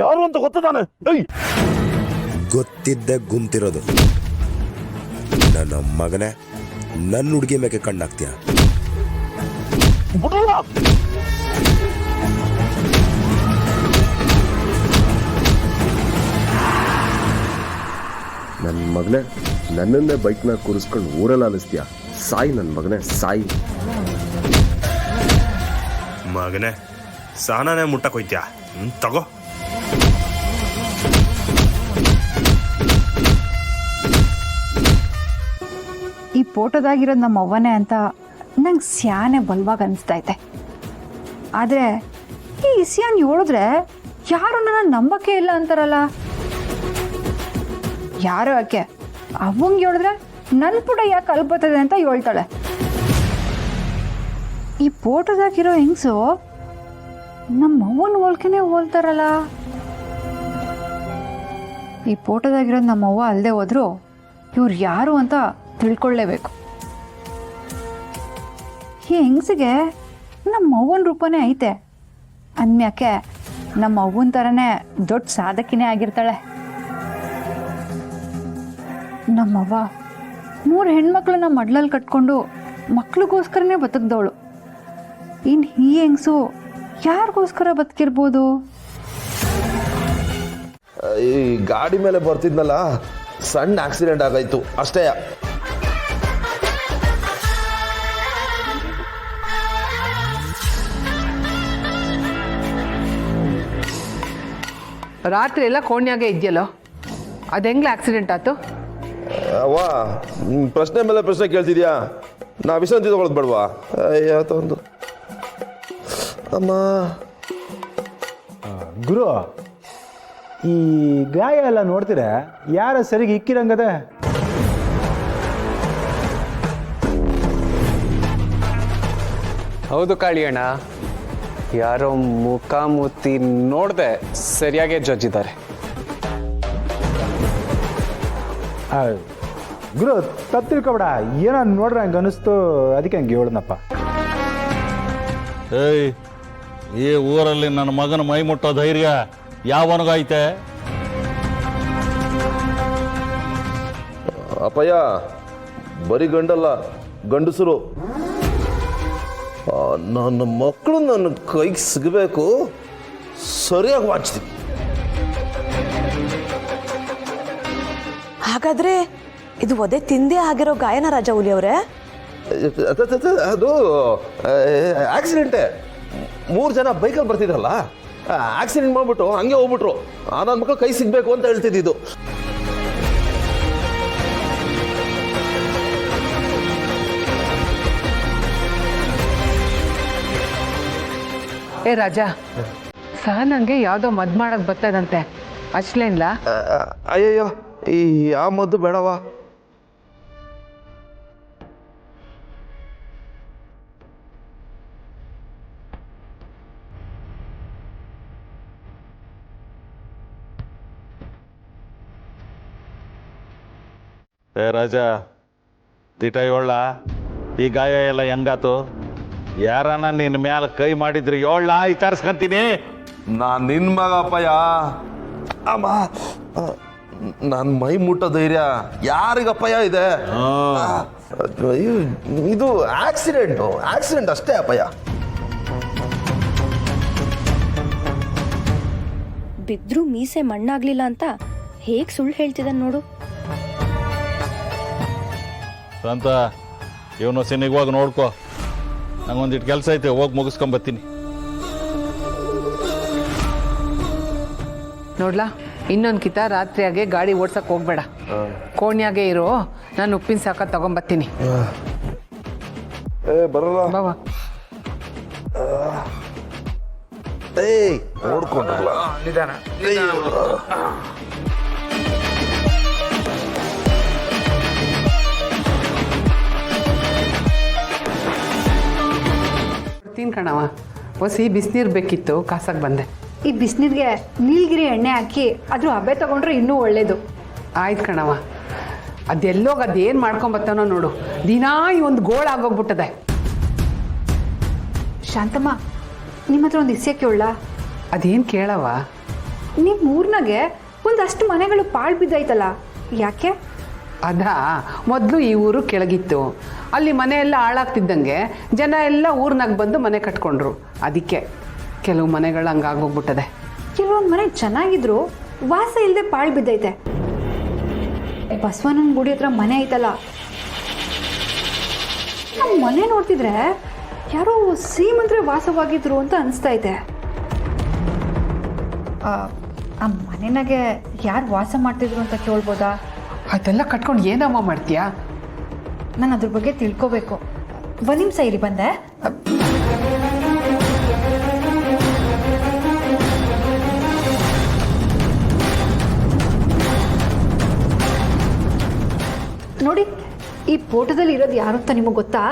ಯಾರು ಅಂತ ಗೊತ್ತದಾನೆ ಗೊತ್ತಿದ್ದೆ ಗುಂತಿರೋದು. ನನ್ನ ಮಗನೇ, ನನ್ನ ಹುಡುಗಿ ಮೇಲೆ ಕಣ್ಣಾಕ್ತೀಯ? ನನ್ನ ಮಗನೇ, ನನ್ನನ್ನೇ ಬೈಕ್ನ ಕೂರಿಸ್ಕೊಂಡು ಊರಲ್ಲಿ ಅಲಿಸ್ತೀಯ? ಸಾಯಿ ನನ್ನ ಮಗನೇ, ಸಾಯಿ. ಮಗನೇ, ಸಾನಾನೇ ಮುಟ್ಟಕ್ಕೆ ಹೋಯ್ತ್ಯಾ? ತಗೋ. ಈ ಫೋಟೋದಾಗಿರೋದು ನಮ್ಮ ಅವ್ವನೇ ಅಂತ ನಂಗೆ ಸ್ಯಾನೆ ಬಲವಾಗಿ ಅನಿಸ್ತೈತೆ. ಆದರೆ ಈ ಇಸ್ಯಾನ್ ಹೇಳಿದ್ರೆ ಯಾರು ನನ್ನ ನಂಬಕ್ಕೆ ಇಲ್ಲ ಅಂತಾರಲ್ಲ. ಯಾರು ಯಾಕೆ ಅವಂಗೆ ಹೇಳಿದ್ರೆ ನನ್ನ ಪುಟ ಯಾಕೆ ಅಲ್ಬತ್ತದೆ ಅಂತ ಹೇಳ್ತಾಳೆ. ಈ ಫೋಟೋದಾಗಿರೋ ಹೆಂಗಸು ನಮ್ಮ ಅವ್ವನ ಹೋಲ್ಕೆನೆ ಹೋಲ್ತಾರಲ್ಲ. ಈ ಫೋಟೋದಾಗಿರೋದು ನಮ್ಮ ಅವ್ವ ಅಲ್ಲದೆ ಹೋದ್ರು ಇವ್ರು ಯಾರು ಅಂತ ತಿಳ್ಕೊಳ್ಳೇಬೇಕು. ಈ ಹೆಂಗಸಿಗೆ ನಮ್ಮ ಅವ್ವನ ರೂಪನೇ ಐತೆ ಅನ್ಯಾಕೆ ನಮ್ಮ ಅವ್ವನ ಥರನೇ ದೊಡ್ಡ ಸಾಧಕಿನೇ ಆಗಿರ್ತಾಳೆ. ನಮ್ಮವ್ವ 3 ಹೆಣ್ಮಕ್ಳನ್ನ ಮಡ್ಲಲ್ಲಿ ಕಟ್ಕೊಂಡು ಮಕ್ಳಿಗೋಸ್ಕರನೇ ಬದುಕ್ದವಳು. ಇನ್ನು ಈ ಹೆಂಗಸು ಯಾರಿಗೋಸ್ಕರ ಬದುಕಿರ್ಬೋದು? ಈ ಗಾಡಿ ಮೇಲೆ ಬರ್ತಿದ್ನಲ್ಲ, ಸಣ್ಣ ಆಕ್ಸಿಡೆಂಟ್ ಆಗಾಯ್ತು ಅಷ್ಟೇ. ರಾತ್ರಿ ಎಲ್ಲ ಕೋಣ್ಯಾಗೆ ಇದೆಯಲ್ಲೋ, ಅದು ಹೆಂಗ್ಲ ಆಕ್ಸಿಡೆಂಟ್ ಆಯ್ತು? ಅವ್ವ, ಪ್ರಶ್ನೆ ಮೇಲೆ ಪ್ರಶ್ನೆ ಕೇಳ್ತಿದ್ಯಾ? ನಾ ವಿಶ್ರಾಂತಿ ತಗೊಳ್ಳೋದು ಬೇಡವಾ? ಯಾವತ್ತೋ ಒಂದು ಅಮ್ಮ. ಗುರು, ಈ ಗಾಯ ಎಲ್ಲ ನೋಡ್ತೀರ ಯಾರ ಸರಿಗೆ ಇಕ್ಕಿರಂಗದೆ? ಹೌದು ಕಾಳಿಯಣ್ಣ, ಯಾರೋ ಮುಖಾಮುಖಿ ನೋಡದೆ ಸರಿಯಾಗೇ ಜಜ್ಜಿದ್ದಾರೆ. ಗುರು, ತಪ್ಪು ತಿಳ್ಕೊಬೇಡ, ಏನೋ ನೋಡ್ರೆ ಹಂಗೆ ಅನಿಸ್ತು, ಅದಕ್ಕೆ ಹಂಗೆ ಹೇಳದ್ನಪ್ಪ. ಏಯ್, ಈ ಊರಲ್ಲಿ ನನ್ನ ಮಗನ ಮೈ ಮುಟ್ಟೋ ಧೈರ್ಯ ಯಾವನಿಗೈತೆ? ಅಪ್ಪಯ್ಯ, ಬರೀ ಗಂಡಲ್ಲ, ಗಂಡಸರು. ನನ್ನ ಮಕ್ಕಳು ನನ್ನ ಕೈಗೆ ಸಿಗಬೇಕು, ಸರಿಯಾಗಿ ವಾಚ್ತೀನಿ. ಹಾಗಾದ್ರೆ ಇದು ಒದೆ ತಿಂದೇ ಆಗಿರೋ ಗಾಯನ ರಾಜ ಹುಲಿ ಅವರೇ? ಅದು ಆಕ್ಸಿಡೆಂಟೇ. 3 ಜನ ಬೈಕಲ್ಲಿ ಬರ್ತಿದ್ರಲ್ಲ, ಆಕ್ಸಿಡೆಂಟ್ ಮಾಡ್ಬಿಟ್ಟು ಹಂಗೆ ಹೋಗ್ಬಿಟ್ರು. ನನ್ನ ಮಕ್ಕಳು ಕೈ ಸಿಗಬೇಕು ಅಂತ ಹೇಳ್ತಿದ್ದು. ಏ ರಾಜ, ಸಹನಂಗೆ ಯಾವುದೋ ಮದ್ದು ಮಾಡಕ್ಕೆ ಬರ್ತದಂತೆ, ಅಷ್ಟೇನಿಲ್ಲ? ಅಯ್ಯಯ್ಯೋ, ಈ ಆ ಮದ್ದು ಬೇಡವಾ? ಏ ರಾಜ, ತಿಟ ಏಳ, ಈ ಗಾಯ ಎಲ್ಲ ಹೆಂಗಾತು? ಯಾರನ್ನ ನಿನ್ನ ಮ್ಯಾಲ ಕೈ ಮಾಡಿದ್ರಿ ಏಳ, ಈ ತರ್ಸ್ಕೊಂತೀನಿ. ನಾನ್ ನಿನ್ ಮಗ ಅಪ್ಪಯ್ಯ. ಅಮ್ಮ, ನನ್ನ ಮೈ ಮುಟ್ಟೋ ಧೈರ್ಯ ಯಾರಿಗಪ್ಪಯ್ಯ ಇದೆ? ಇದು ಆಕ್ಸಿಡೆಂಟ್ ಅಷ್ಟೇ ಅಪ್ಪಯ್ಯ. ಬಿದ್ರು ಮೀಸೆ ಮಣ್ಣಾಗ್ಲಿಲ್ಲ ಅಂತ ಹೇಗ್ ಸುಳ್ಳು ಹೇಳ್ತಿದ್ದಾನೆ ನೋಡು. ಅಂತ ಇವನು ಸಿನಿಗೆ ಹೋಗಿ ನೋಡ್ಕೊ, ನಂಗೊಂದಿಟ್ಟು ಕೆಲಸ ಐತೆ, ಹೋಗಿ ಮುಗಿಸ್ಕೊಂಬತ್ತೀನಿ. ನೋಡ್ಲಾ, ಇನ್ನೊಂದು ಕಿತ ರಾತ್ರಿಯಾಗೆ ಗಾಡಿ ಓಡ್ಸಕ್ ಹೋಗ್ಬೇಡ, ಕೋಣ್ಯಾಗೆ ಇರೋ, ನಾನು ಉಪ್ಪಿನ ಸಾಕ ತಗೊಂಬತ್ತೀನಿ. ಬರಲ್ಲ ಬಾವಾ. ನೋಡ್ಕೊಂಡ್ರಲ್ಲ, ಬರ್ತೀನಿ ಕಣವ, ಹೊಸಿ ಬಿಸಿನೀರು ಬೇಕಿತ್ತು, ಕಾಸಕ್ಕೆ ಬಂದೆ. ಈ ಬಿಸಿನೀರಿಗೆ ನೀಲಗಿರಿ ಎಣ್ಣೆ ಹಾಕಿ ಅದ್ರ ಹಬೆ ತಗೊಂಡ್ರೆ ಇನ್ನೂ ಒಳ್ಳೇದು. ಆಯ್ತು ಕಣವ, ಅದೆಲ್ಲೋಗ ಅದೇನು ಮಾಡ್ಕೊಂಬತ್ತಾನೋ ನೋಡು, ದಿನಾ ಈ ಒಂದು ಗೋಳಾಗೋಗ್ಬಿಟ್ಟದೆ. ಶಾಂತಮ್ಮ, ನಿಮ್ಮ ಹತ್ರ ಒಂದು ಇಸ್ಯ ಕೇಳ. ಅದೇನು ಕೇಳವ? ನಿಮ್ಮ ಊರ್ನಾಗೆ ಒಂದಷ್ಟು ಮನೆಗಳು ಪಾಳು ಬಿದ್ದಾಯ್ತಲ್ಲ, ಯಾಕೆ? ಅದಾ, ಮೊದಲು ಈ ಊರು ಕೆಳಗಿತ್ತು. ಅಲ್ಲಿ ಮನೆ ಎಲ್ಲ ಹಾಳಾಗ್ತಿದ್ದಂಗೆ ಜನ ಎಲ್ಲ ಊರ್ನಾಗ ಬಂದು ಮನೆ ಕಟ್ಕೊಂಡ್ರು. ಅದಕ್ಕೆ ಕೆಲವು ಮನೆಗಳು ಹಂಗಾಗೋಗ್ಬಿಟ್ಟದೆ. ಕೆಲವೊಂದು ಮನೆ ಚೆನ್ನಾಗಿದ್ರು ವಾಸ ಇಲ್ಲದೆ ಪಾಳು ಬಿದ್ದೈತೆ. ಬಸವಣ್ಣನ ಗುಡಿ ಹತ್ರ ಮನೆ ಐತಲ್ಲ, ಆ ಮನೆ ನೋಡ್ತಿದ್ರೆ ಯಾರೋ ಶ್ರೀಮಂತರೇ ವಾಸವಾಗಿದ್ರು ಅಂತ ಅನಿಸ್ತೈತೆ. ಆ ಮನೆನಾಗೆ ಯಾರು ವಾಸ ಮಾಡ್ತಿದ್ರು ಅಂತ ಕೇಳ್ಬೋದಾ? ಅದೆಲ್ಲ ಕಟ್ಕೊಂಡು ಏನಮ್ಮ ಮಾಡ್ತೀಯಾ? ನಾನು ಅದ್ರ ಬಗ್ಗೆ ತಿಳ್ಕೋಬೇಕು. ಒಂದು ನಿಮಿಷ ಇರಿ, ಬಂದೆ. ನೋಡಿ, ಈ ಫೋಟೋದಲ್ಲಿ ಇರೋದು ಯಾರು ಅಂತ ನಿಮಗೆ ಗೊತ್ತಾ?